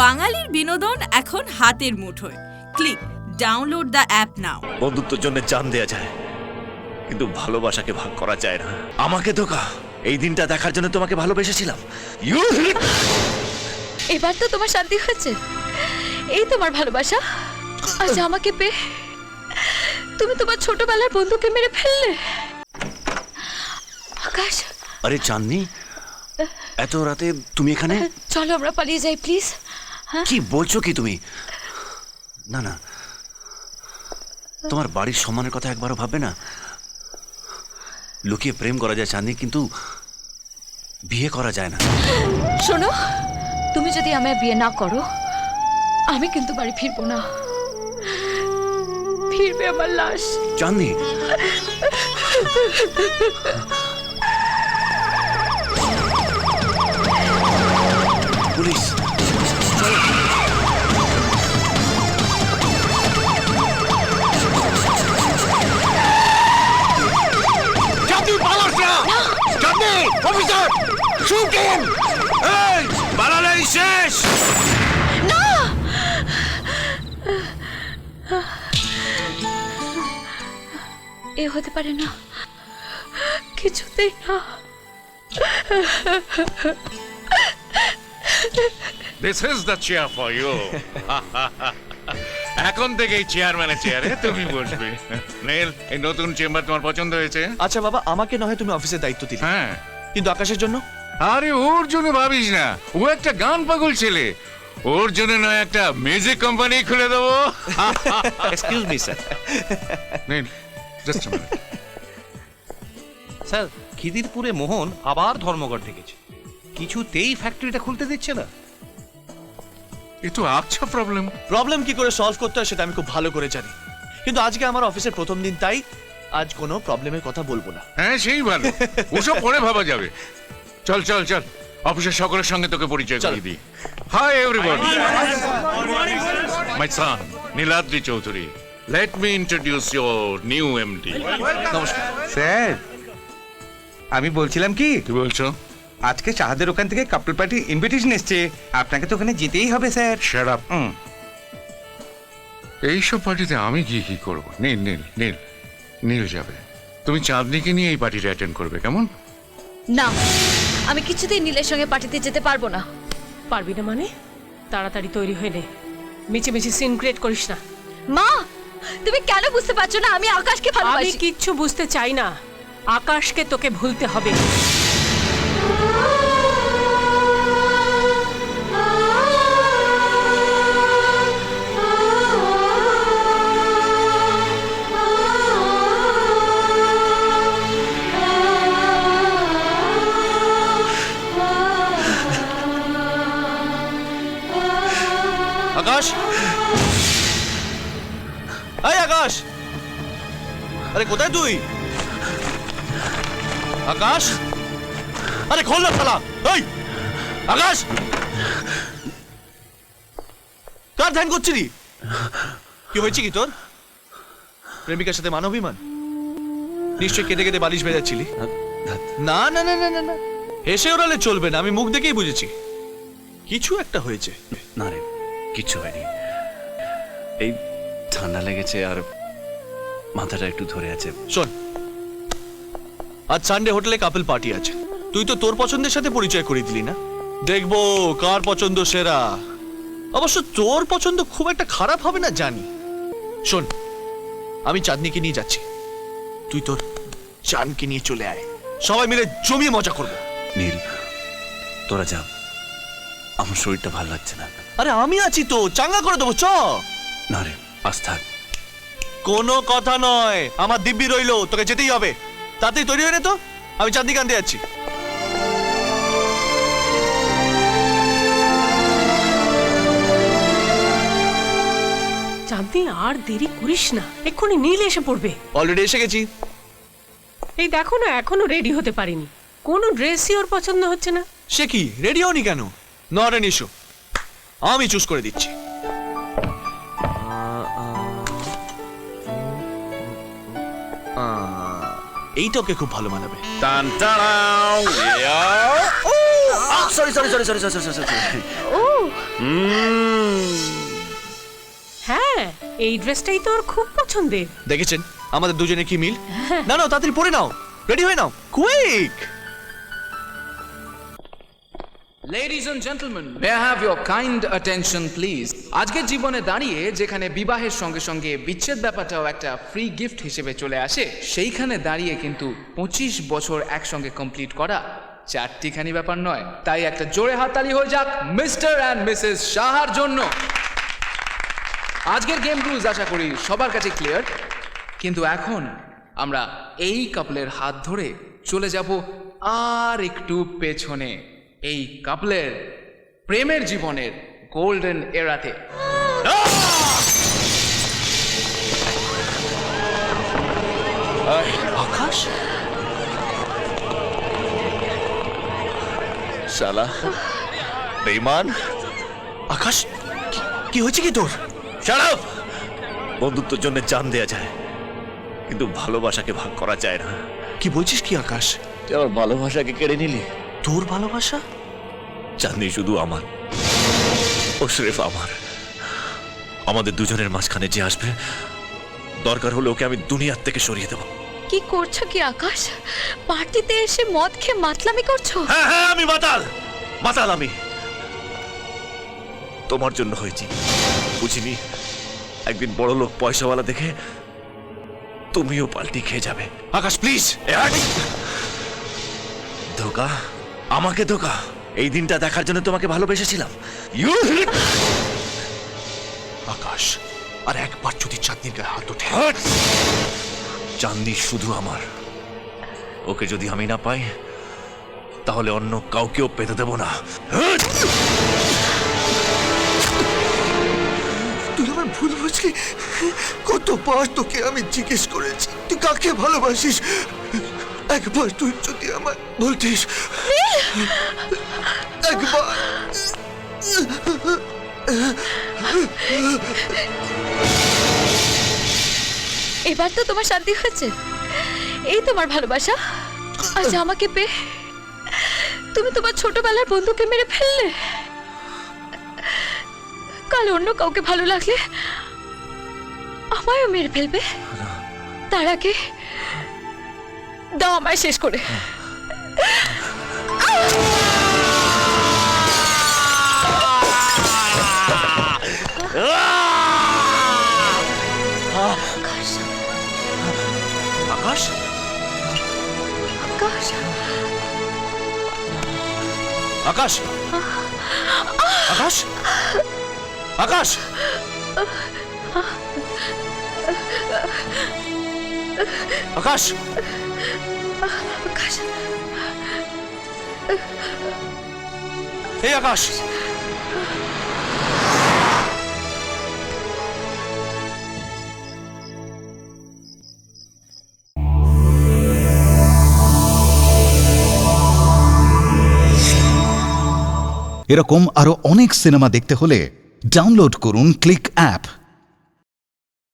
বাঙালির বিনোদন এখন হাতের মুঠোয়। ক্লিক ডাউনলোড দ্য অ্যাপ নাও। বন্ধুত্বের জন্য জান দেয়া যায়, কিন্তু ভালোবাসাকে ভাগ করা যায় না। আমাকে ধোকা, এই দিনটা দেখার জন্য তোমাকে ভালোবেসেছিলাম। এবার তো তোমার শান্তি হয়েছে, এই তোমার ভালোবাসা। আজ আমাকে পেয়ে তুমি তোমার ছোটবেলার বন্ধুকে মেরে ফেললে। আকাশ, আরে চাঁদনি, এত রাতে তুমি এখানে? চলো আমরা পালিয়ে যাই প্লিজ। কি বলছো কি তুমি? না না, তোমার বাড়ির সম্মানের কথা একবারও ভাববে না? লুকিয়ে প্রেম করা যায় চাঁদনি, কিন্তু বিয়ে করা যায় না। শোনো, তুমি যদি আমায় বিয়ে না করো, আমি কিন্তু বাড়ি ফিরবো না। ফিরবে আমার লাশ। চাঁদনি, পুলিশ! চাঁদনি পালাস না! চাঁদনি, অফিসার, শুট হিম! এই, পালালেই শেষ! এ হতে পারে না, কিছুতেই না। This is the chair for you. এখন থেকে এই চেয়ারম্যানের চেয়ারে তুমি বসবে। নীল, এই নতুন চেম্বার তোমার পছন্দ হয়েছে? আচ্ছা বাবা, আমাকে নয় তুমি অফিসের দায়িত্ব দিলে, হ্যাঁ। কিন্তু আকাশের জন্য? আরে ওর জন্য ভাবিস না, ও একটা গান পাগল ছেলে। ওর জন্য নয় একটা মিউজিক কোম্পানি খুলে দেবো। Excuse me sir. Neel, just a minute. Sir, খিদিরপুরে মোহন আবার ধর্মঘট ডেকেছে, কিছুতেই ফ্যাক্টরিটা খুলতে দিচ্ছে না। এ তো আচ্ছা প্রবলেম। প্রবলেম কি করে সলভ করতে হয় সেটা আমি খুব ভালো করে জানি, কিন্তু আজকে আমার অফিসের প্রথম দিন, তাই আজ কোনো প্রবলেমের কথা বলবো না। হ্যাঁ, সেই ভালো। ওসব পরে ভাবা যাবে। চল চল চল, অফিসের সকলের সঙ্গে তোকে পরিচয় করিয়ে দিই। Hi everybody, my Son Niladri Chowdhury. Let me introduce your new MD. নমস্কার স্যার, আমি বলছিলাম কি, কি বলছো? আজকে শাহাদের ওখান থেকে কাপল পার্টি ইনভিটেশন এসছে, আপনাকে তো ওখানে যেতেই হবে স্যার। Shut up. এইসব পার্টিতে আমি গিয়ে কি করবো? নীল নীল নীল নীল যাবে। তুমি চাঁদনিকে নিয়ে এই পার্টিটা অ্যাটেন্ড করবে, কেমন? না, আমি কিছুতেই নীলের সঙ্গে পার্টিতে যেতে পারবো না। পারবি না মানে? তাড়াতাড়ি তৈরি হয়ে নে, মিছিমিছি সিন ক্রিয়েট করিস না। মা, তুমি কেন বুঝতে পারছো না আমি আকাশকে আমি ভালোবাসি? কিচ্ছু বুঝতে চাই না, আকাশকে তোকে ভুলতে হবে। আকাশ, এই আকাশ, আরে কোথায় তুই? আকাশ, আরে খোল না শালা। এই আকাশ, কার ধ্যান করছিলি? কি হয়েছে কি তোর? প্রেমিকার সাথে মানবিমান? নিশ্চয় কেঁদে কেঁদে বালিশ বেজাচ্ছিলি। না না না না না না, হেসে ওড়ালে চলবে না, আমি মুখ দেখেই বুঝেছি কিছু একটা হয়েছে। না রে, কিচ্ছু হয়নি। এই ঠান্ডা লেগেছে আর মাথাটা একটু ধরে আছে। শোন, আজ সানডে হোটেলে কাপল পার্টি আছে, তুই তো তোর পছন্দের সাথে পরিচয় করিয়ে দিলি না। দেখবো কার পছন্দ সেরা। অবশ্য তোর পছন্দ খুব একটা খারাপ হবে না জানি। শোন, আমি চাঁদনিকে নিয়ে যাচ্ছি, তুই তোর চাঁদকে নিয়ে চলে আয়, সবাই মিলে জমিয়ে মজা করবো। নীল, তোরা যা, আমার শরীরটা ভালো লাগছে না। আরে আমি আছি তো, চাঙ্গা করে দেবো, চ। না রে, আজ থাক। কোনো কথা নয়, আমার দিব্যি রইলো, তোকে যেতেই হবে। তাতেই তৈরি হয়ে নে তো, আমি চাঁদনিকে আনতে যাচ্ছি। চাঁদনি, আর দেরি করিস না, এক্ষুনি নীল এসে পড়বে। অলরেডি এসে গেছি। এই দেখো না, এখনো রেডি হতে পারিনি, কোনো ড্রেসই ওর পছন্দ হচ্ছে না। সে কি, রেডি হওনি কেন? নট এন ইস্যু, আমি চুজ করে দিচ্ছি। এইটা ওকে খুব ভালো মানাবে। টান টাড়াও, yeah. Sorry sorry sorry sorry sorry sorry ও হ্যাঁ এই ড্রেসটাই তো ওর খুব পছন্দের। দেখেছেন আমাদের দুজনে কি মিল? না না তাড়াতাড়ি পরে নাও, রেডি হয়ে নাও, quick. Ladies and gentlemen, may I have your kind attention please? আজকের জীবনে দাঁড়িয়ে যেখানে বিবাহের সঙ্গে সঙ্গে বিচ্ছেদ ব্যাপারটাও একটা ফ্রি গিফট হিসেবে চলে আসে, সেইখানে দাঁড়িয়ে কিন্তু 25 বছর একসঙ্গে কমপ্লিট করা চারটিখানি ব্যাপার নয়। তাই একটা জোরে হাততালি হয়ে যাক মিস্টার অ্যান্ড মিসেস সাহার জন্য। আজকের গেম রুলস আশা করি সবার কাছে ক্লিয়ার, কিন্তু এখন আমরা এই কাপলের হাত ধরে চলে যাব আর একটু পেছনে, এই কাপলের প্রেমের জীবনের গোল্ডেন এরাতে। আকাশ, শালা বেঈমান। আকাশ কি হয়েছে কি তোর? Shut up! বন্ধুত্বের জন্য জান দেয়া যায়, কিন্তু ভালোবাসাকে ভাগ করা যায় না। কি বলছিস কি আকাশ? তুই আমার ভালোবাসাকে কেড়ে নিলি। তোর ভালোবাসা? চাঁদনি শুধু আমার, ও স্রেফ আমার। আমাদের দুজনের মাঝখানে যে আসবে, দরকার হলে ওকে আমি দুনিয়ার থেকে সরিয়ে দেব। কি করছো কি আকাশ? পার্টিতে এসে মদ খেয়ে মাতলামি করছো? হ্যাঁ হ্যাঁ, আমি মাতাল, মাতাল আমি। তোমার জন্য হয়েছি, বুঝিনি একদিন বড় লোক পয়সাওয়ালা দেখে তুমিও পাল্টি খেয়ে যাবে। আকাশ প্লিজ। ধোকা, আমাকে ধোকা। এই দিনটা দেখার জন্য তোমাকে ভালোবেসেছিলাম। আকাশ আর একবার যদি চাঁদনির গায়ে হাত ওঠে। চাঁদনি শুধু আমার, ওকে যদি আমি না পাই তাহলে অন্য কাউকেও পেতে দেব না। তুই আমার ভুল বুঝলি। কতবার তোকে আমি জিজ্ঞেস করেছি তুই কাকে ভালোবাসিস, একবার তুই যদি আমার বলতিস। একবার এবার তো তোমার শান্তি হয়েছে? এই তোমার ভালোবাসা? আজ আমাকে পেয়ে তুমি তোমার ছোটবেলার বন্ধুকে মেরে ফেললে। কাল অন্য কাউকে ভালো লাগলে আমায়ও মেরে ফেলবে। তার আগে দাও আমায় শেষ করে। আকাশ, আকাশ, আকাশ, আকাশ, আকাশ, আকাশ, আকাশ, এই আকাশ। এরকম আরো অনেক সিনেমা দেখতে হলে ডাউনলোড করুন ক্লিক অ্যাপ।